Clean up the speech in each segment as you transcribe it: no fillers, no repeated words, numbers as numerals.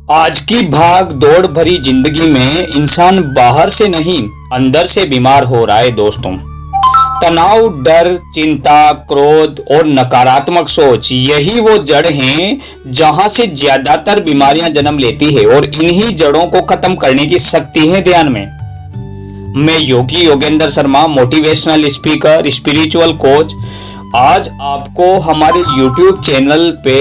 आज की भाग दौड़ भरी जिंदगी में इंसान बाहर से नहीं अंदर से बीमार हो रहा है दोस्तों। तनाव, डर, चिंता, क्रोध और नकारात्मक सोच यही वो जड़ हैं जहां से ज्यादातर बीमारियां जन्म लेती है और इन्हीं जड़ों को खत्म करने की शक्ति है ध्यान में। मैं Yogi Yogendra Sharma, motivational speaker, spiritual coach, आज आपको हमारे YouTube चैनल पे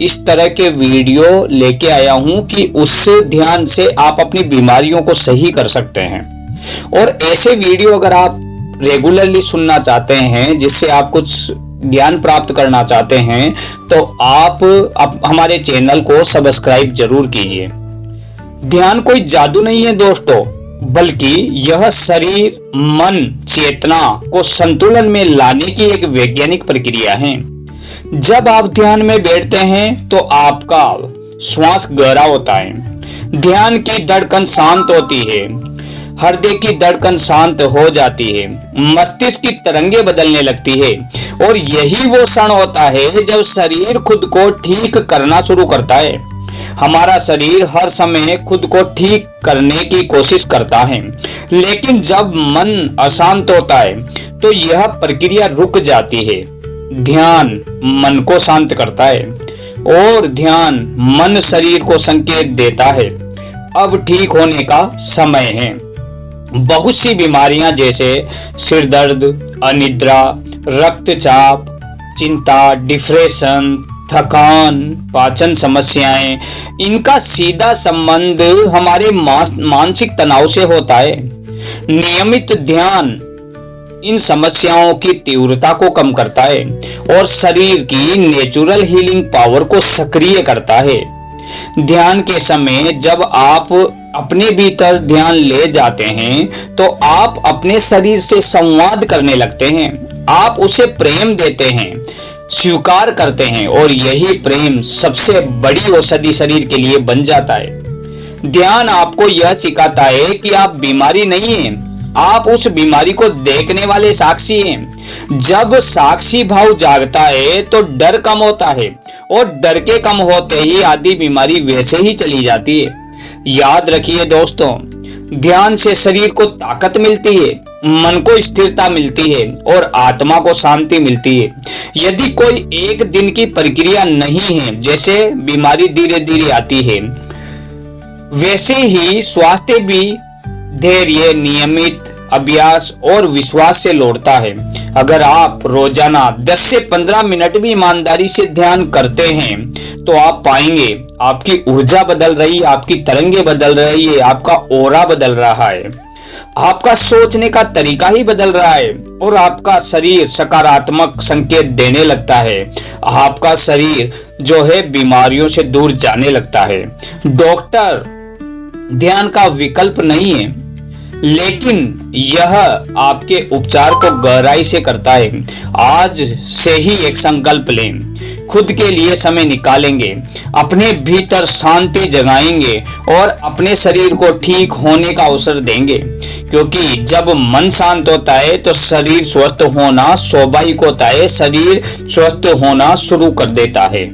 इस तरह के वीडियो लेके आया हूं कि उस ध्यान से आप अपनी बीमारियों को सही कर सकते हैं। और ऐसे वीडियो अगर आप रेगुलरली सुनना चाहते हैं, जिससे आप कुछ ज्ञान प्राप्त करना चाहते हैं, तो आप हमारे चैनल को सब्सक्राइब जरूर कीजिए। ध्यान कोई जादू नहीं है दोस्तों, बल्कि यह शरीर, मन, चेतना को संतुलन में लाने की एक वैज्ञानिक प्रक्रिया है। जब आप ध्यान में बैठते हैं तो आपका श्वास गहरा होता है, ध्यान की धड़कन शांत होती है, हृदय की धड़कन शांत हो जाती है, मस्तिष्क की तरंगें बदलने लगती है और यही वो क्षण होता है जब शरीर खुद को ठीक करना शुरू करता है। हमारा शरीर हर समय खुद को ठीक करने की कोशिश करता है, लेकिन जब मन अशांत होता है तो यह प्रक्रिया रुक जाती है। ध्यान मन को शांत करता है और ध्यान मन शरीर को संकेत देता है अब ठीक होने का समय है। बहुत सी बीमारियां जैसे सिर दर्द, अनिद्रा, रक्तचाप, चिंता, डिप्रेशन, थकान, पाचन समस्याएं, इनका सीधा संबंध हमारे मानसिक तनाव से होता है। नियमित ध्यान इन समस्याओं की तीव्रता को कम करता है और शरीर की नेचुरल हीलिंग पावर को सक्रिय करता है। ध्यान के समय जब आप अपने भीतर ध्यान ले जाते हैं तो आप अपने शरीर से संवाद करने लगते हैं, आप उसे प्रेम देते हैं, स्वीकार करते हैं और यही प्रेम सबसे बड़ी औषधि शरीर के लिए बन जाता है। ध्यान आपको यह सिखाता है कि आप बीमारी नहीं हैं, आप उस बीमारी को देखने वाले साक्षी हैं। जब साक्षी भाव जागता है तो डर कम होता है और डर के कम होते ही आधी बीमारी वैसे ही चली जाती है। याद रखिए दोस्तों, ध्यान से शरीर को ताकत मिलती है, मन को स्थिरता मिलती है और आत्मा को शांति मिलती है। यदि कोई एक दिन की प्रक्रिया नहीं है, जैसे बीमारी धीरे धीरे आती है, वैसे ही स्वास्थ्य भी धैर्य, नियमित अभ्यास और विश्वास से लौटता है। अगर आप रोजाना 10 से 15 मिनट भी ईमानदारी से ध्यान करते हैं तो आप पाएंगे आपकी ऊर्जा बदल रही है, आपकी तरंगें बदल रही है, आपका ऑरा बदल रहा है, आपका सोचने का तरीका ही बदल रहा है और आपका शरीर सकारात्मक संकेत देने लगता है। आपका शरीर जो है बीमारियों से दूर जाने लगता है। डॉक्टर ध्यान का विकल्प नहीं है, लेकिन यह आपके उपचार को गहराई से करता है। आज से ही एक संकल्प लें, खुद के लिए समय निकालेंगे, अपने भीतर शांति जगाएंगे और अपने शरीर को ठीक होने का अवसर देंगे, क्योंकि जब मन शांत होता है तो शरीर स्वस्थ होना स्वाभाविक होता है, शरीर स्वस्थ होना शुरू कर देता है।